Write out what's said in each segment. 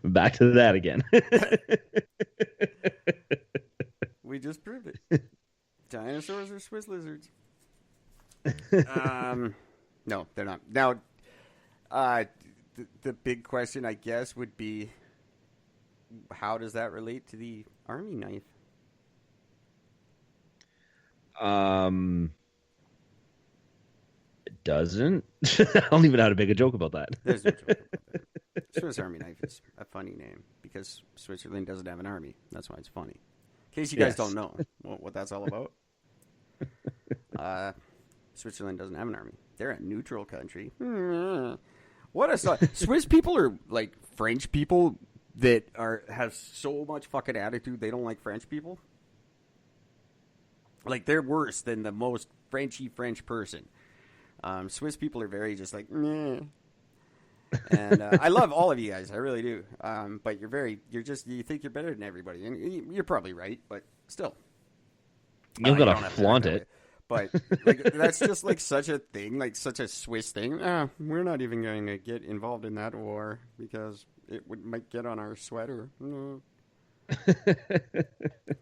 Back to that again. We just proved it. Dinosaurs are Swiss lizards. No, they're not. Now, the big question, I guess, would be, how does that relate to the army knife? It doesn't. I don't even know how to make a joke about that. There's no joke about that. Swiss Army knife is a funny name because Switzerland doesn't have an army. That's why it's funny. In case you guys don't know what that's all about. Switzerland doesn't have an army. They're a neutral country. What a Swiss people are like French people that have so much fucking attitude they don't like French people. Like, they're worse than the most Frenchy French person. Swiss people are very just like, meh. And I love all of you guys, I really do. But you think you're better than everybody, and you're probably right, but still, You've got to flaunt it. But like, that's just like such a thing, like such a Swiss thing. We're not even going to get involved in that war because it might get on our sweater.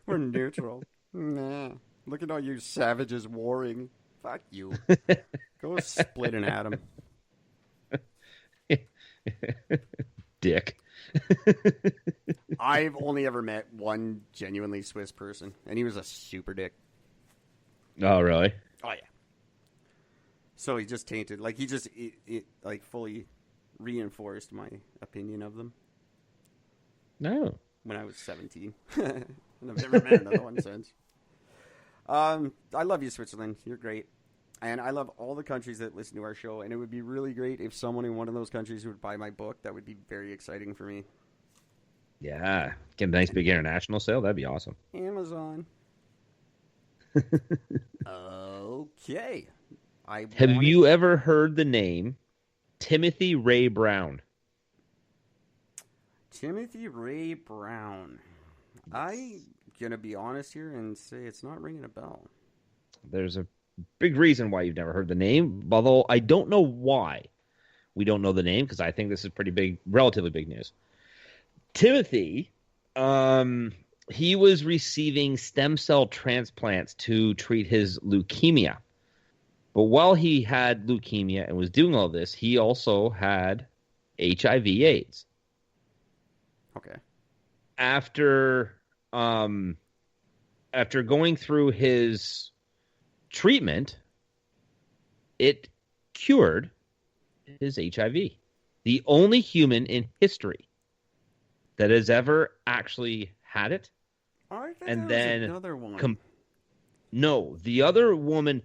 We're neutral. Nah. Look at all you savages warring. Fuck you. Go split an atom. Dick. I've only ever met one genuinely Swiss person, and he was a super dick. Oh, really? Oh, yeah. So he just tainted, like, it like fully reinforced my opinion of them. No. When I was 17. And I've never met another one since. I love you, Switzerland. You're great. And I love all the countries that listen to our show. And it would be really great if someone in one of those countries would buy my book. That would be very exciting for me. Yeah. Get a nice big international sale. That'd be awesome. Amazon. Okay. Have you ever heard the name Timothy Ray Brown? Timothy Ray Brown. I'm going to be honest here and say it's not ringing a bell. There's a big reason why you've never heard the name, although I don't know why we don't know the name, because I think this is pretty big, relatively big news. Timothy, he was receiving stem cell transplants to treat his leukemia. But while he had leukemia and was doing all this, he also had HIV/AIDS. Okay. After going through his treatment, it cured his HIV. The only human in history that has ever actually had it. I think And there then was another one. No, the other woman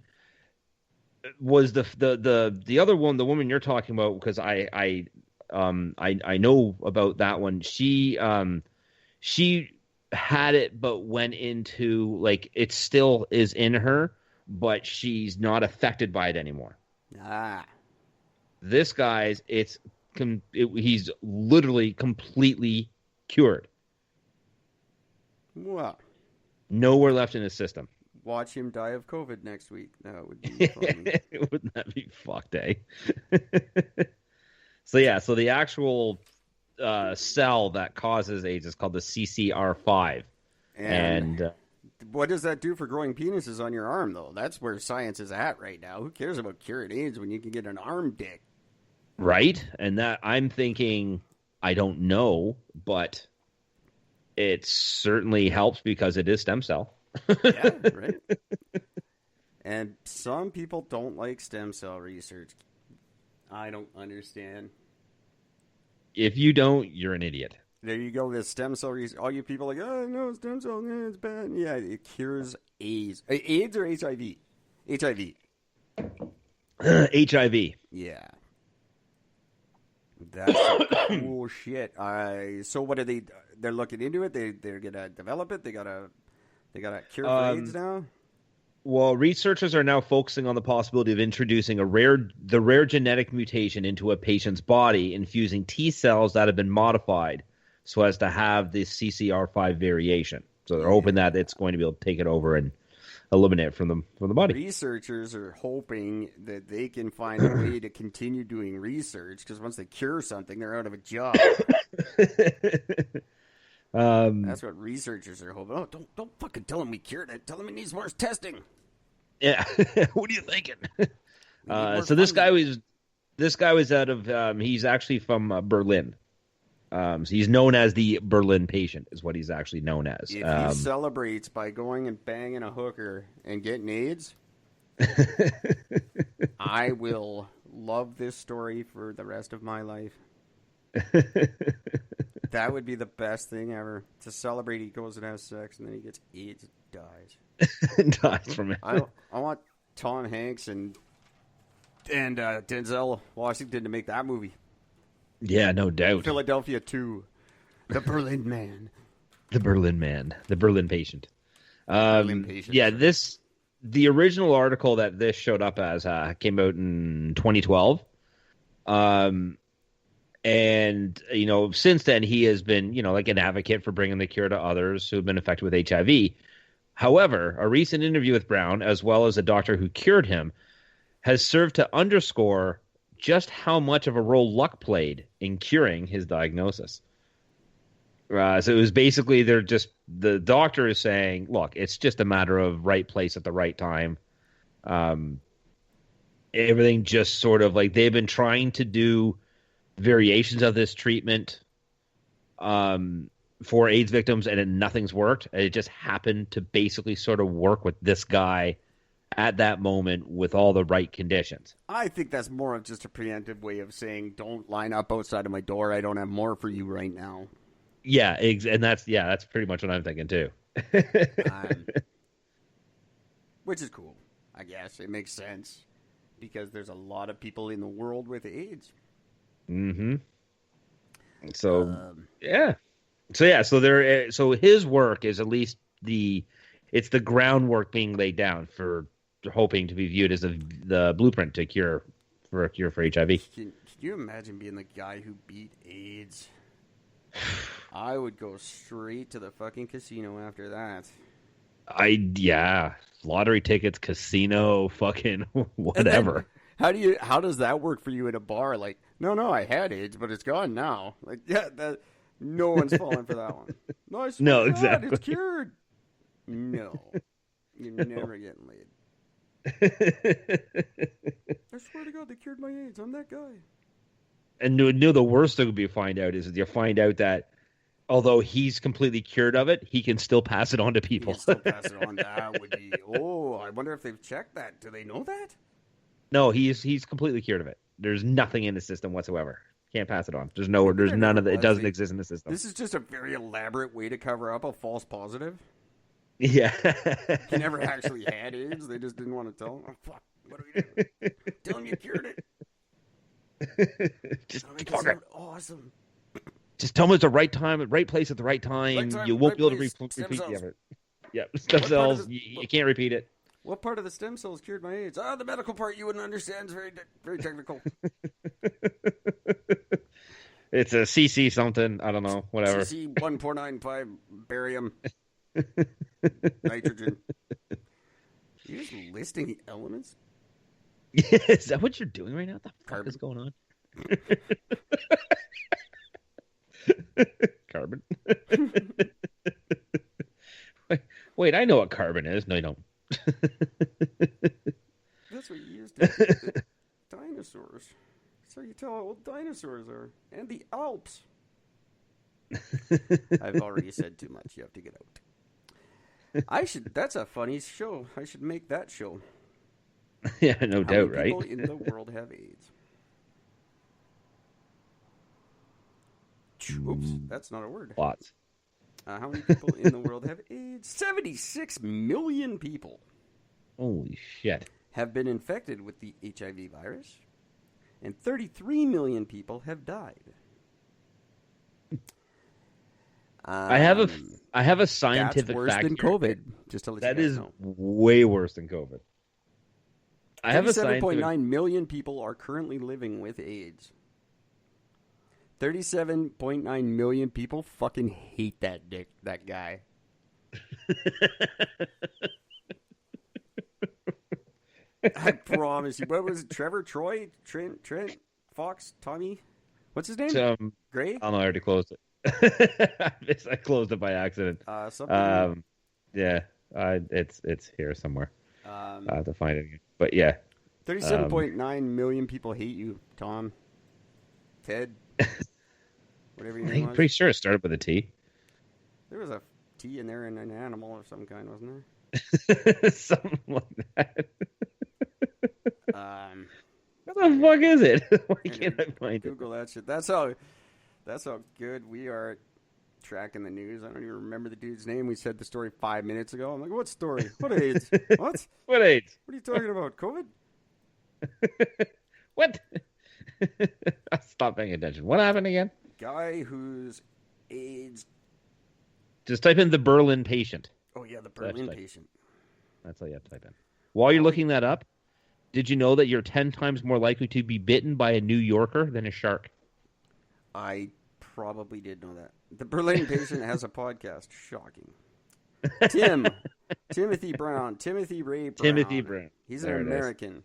was the other one, the woman you're talking about, because I know about that one. She had it, but went into, like, it still is in her, but she's not affected by it anymore. This guy's, he's literally completely cured. Wow. Nowhere left in his system. Watch him die of COVID next week. That would be funny. Wouldn't that be fucked, eh? So the actual cell that causes AIDS is called the CCR5. And what does that do for growing penises on your arm, though? That's where science is at right now. Who cares about curing AIDS when you can get an arm dick? Right? And that, I'm thinking, I don't know, but it certainly helps because it is stem cell. Yeah, right. And some people don't like stem cell research. I don't understand. If you don't, you're an idiot. There you go. This stem cell research. All you people are like, oh no, stem cell, it's bad. Yeah, it cures AIDS. AIDS or HIV? HIV. HIV. Yeah. That's cool shit. So what are they? They're looking into it. They're gonna develop it. They got a cure for AIDS now. Well, researchers are now focusing on the possibility of introducing the rare genetic mutation into a patient's body, infusing T cells that have been modified so as to have the CCR5 variation. So they're hoping that it's going to be able to take it over and eliminate it from the body. Researchers are hoping that they can find a way to continue doing research, because once they cure something, they're out of a job. That's what researchers are hoping. Oh, don't fucking tell them we cured it. Tell them it needs more testing. Yeah. What are you thinking? So this guy was out of he's actually from Berlin. So he's known as the Berlin patient, is what he's actually known as. If he celebrates by going and banging a hooker and getting AIDS, I will love this story for the rest of my life. That would be the best thing ever. To celebrate, he goes and has sex, and then he gets AIDS and dies. Dies from it. I want Tom Hanks and Denzel Washington to make that movie. Yeah, no doubt. Philadelphia 2. The Berlin Man. The Berlin Man. The Berlin patient. Berlin patient. Yeah, the original article that this showed up as came out in 2012. And, since then he has been, like an advocate for bringing the cure to others who have been affected with HIV. However, a recent interview with Brown, as well as a doctor who cured him, has served to underscore just how much of a role luck played in curing his diagnosis. So it was basically the doctor is saying, look, it's just a matter of right place at the right time. Everything just sort of like they've been trying to do variations of this treatment for AIDS victims, and nothing's worked. It just happened to basically sort of work with this guy at that moment with all the right conditions. I think that's more of just a preemptive way of saying, don't line up outside of my door. I don't have more for you right now. Yeah, and that's pretty much what I'm thinking too. Which is cool, I guess. It makes sense because there's a lot of people in the world with AIDS. Mm-hmm. So So his work is at least it's the groundwork being laid down for hoping to be viewed as the blueprint to cure for HIV. Can you imagine being the guy who beat AIDS? I would go straight to the fucking casino after that. Lottery tickets, casino, fucking whatever. How does that work for you in a bar? Like, no, I had AIDS, but it's gone now. Like, no one's falling for that one. No, exactly. It's cured. No, you're never getting laid. I swear to God, they cured my AIDS. I'm that guy. And the worst thing would be to find out is you find out that although he's completely cured of it, he can still pass it on to people. He can still pass it on. That would be. Oh, I wonder if they've checked that. Do they know that? No, he's completely cured of it. There's nothing in the system whatsoever. Can't pass it on. There's none of it. It doesn't exist in the system. This is just a very elaborate way to cover up a false positive. Yeah. He never actually had AIDS. They just didn't want to tell him. Oh, fuck. What do we do? Tell him you cured it. Just awesome. Just tell him it's the right time, right place at the right time. You won't be able to repeat the effort. Yeah, stem cells. You can't repeat it. What part of the stem cells cured my AIDS? The medical part you wouldn't understand. It's very, very technical. It's a CC something. I don't know. Whatever. CC 1.95 barium nitrogen. You're just listing the elements? Yeah, is that what you're doing right now? What the fuck is going on? Carbon. Wait, I know what carbon is. No, you don't. That's what you used to the dinosaurs. So you tell how old dinosaurs are. And the Alps. I've already said too much. You have to get out. That's a funny show. I should make that show. Yeah, no doubt, right? How many people in the world have AIDS? Oops, that's not a word. Lots. How many people in the world have AIDS? 76 million people. Holy shit. Have been infected with the HIV virus, and 33 million people have died. I have a scientific that's worse fact than here. COVID. Just to let that you guys is know. way worse than COVID. I have a 37.9 million people are currently living with AIDS. 37.9 million people fucking hate that guy. I promise you. What was it? Trevor, Troy, Trent, Fox, Tommy? What's his name? Gray? I don't know. I already closed it. I closed it by accident. Something. Yeah. It's here somewhere. I Um, have to find it again. But yeah. 37.9 million people hate you, Tom. Ted, whatever your name I'm was. pretty sure it started with a T. There was a T in there and an animal of some kind, wasn't there? Something like that. Um, What the fuck is it? Why here, can't I find it? Google that shit. That's how good we are at tracking the news. I don't even remember the dude's name. We said the story 5 minutes ago. I'm like, what story? What AIDS? What? What AIDS? What are you talking about? COVID? What? I stopped paying attention. What happened again? Guy whose AIDS. Just type in the Berlin patient. Oh yeah, the So that's Berlin like- patient. That's all you have to type in. While you're looking that up, did you know that you're 10 times more likely to be bitten by a New Yorker than a shark? I probably did know that. The Berlin patient has a podcast. Shocking. Timothy Brown. Timothy Ray Brown. Timothy Brown. He's There an it is. American.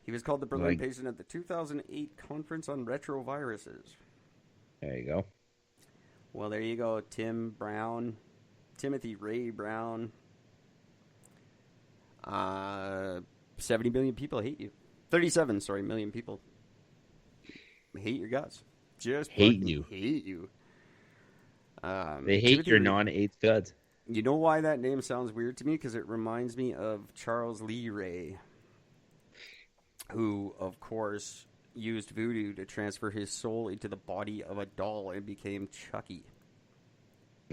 He was called the Berlin Like- patient at the 2008 Conference on Retroviruses. There you go. Well, there you go. Timothy Ray Brown. 70 million people hate you. 37, sorry, million people hate your guts. Just Hate fucking you. Hate you. They hate Timothy your Ray- non-AIDS guts. You know why that name sounds weird to me? Because it reminds me of Charles Lee Ray, who, of course, used voodoo to transfer his soul into the body of a doll and became Chucky.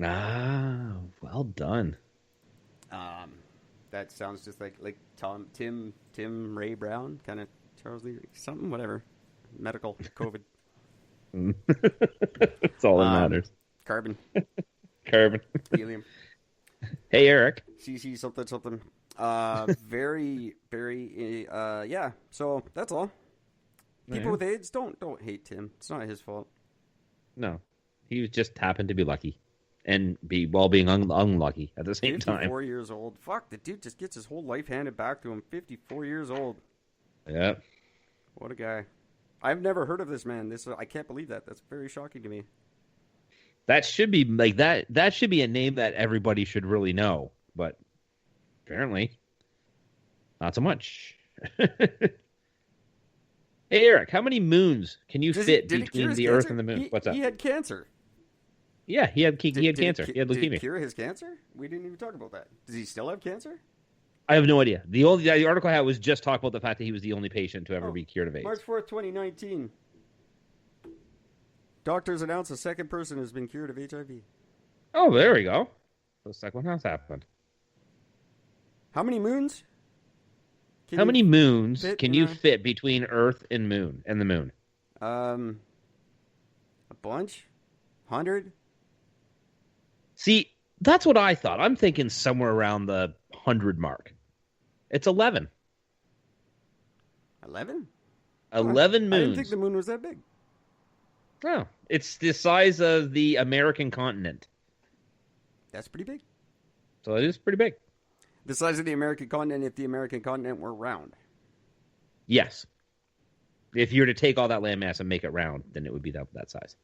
Ah, well done. That sounds just like Tim Ray Brown, kind of Charles Lee Ray, something, whatever. Medical, COVID, That's all that matters. carbon, Carbon. helium. Hey, Eric. CC something. Very, very, yeah. So that's all. People Yeah. with AIDS don't hate Tim. It's not his fault. No, he just happened to be lucky, and being unlucky at the same 54 time. years old. Fuck, the dude just gets his whole life handed back to him. 54 years old. Yeah. What a guy. I've never heard of this man. I can't believe that. That's very shocking to me. That should be like that. That should be a name that everybody should really know, but apparently, not so much. Hey, Eric, how many moons can you fit Did it cure between his the cancer? Earth and the Moon? What's up? He had cancer. Yeah, he had cancer. He had Did it leukemia. cure his cancer? We didn't even talk about that. Does he still have cancer? I have no idea. The article I had was just talk about the fact that he was the only patient to ever be cured of AIDS. March 4th, 2019. Doctors announce a second person has been cured of HIV. Oh, there we go. The second one has happened. How many moons? How many moons fit can in you a- fit between Earth and the Moon? A bunch? 100? See, that's what I thought. I'm thinking somewhere around the 100 mark. It's 11. 11? 11 I moons. didn't think the moon was that big. No, it's the size of the American continent. That's pretty big. So it is pretty big. The size of the American continent if the American continent were round. Yes. If you were to take all that landmass and make it round, then it would be that size.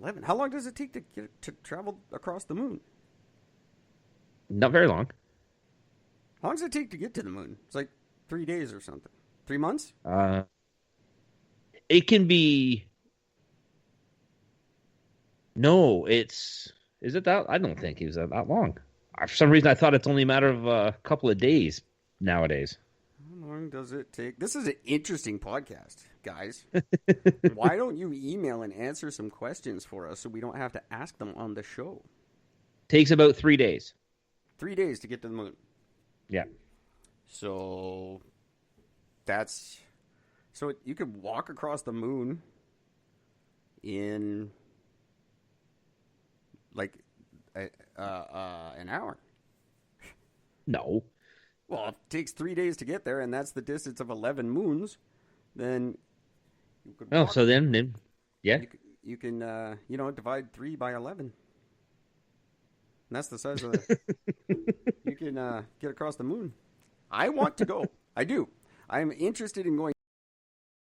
11. How long does it take to travel across the moon? Not very long. How long does it take to get to the moon? It's like 3 days or something. 3 months? It can be. No, is it that? I don't think it was that long. For some reason, I thought it's only a matter of a couple of days nowadays. How long does it take? This is an interesting podcast, guys. Why don't you email and answer some questions for us so we don't have to ask them on the show? Takes about 3 days. 3 days to get to the moon. Yeah. So you could walk across the moon in like an hour. No. Well, if it takes 3 days to get there, and that's the distance of 11 moons, then you could. Oh, walk- so then yeah. you can divide 3 by 11. And that's the size of the. can get across the moon. I want to go. I do. I'm interested in going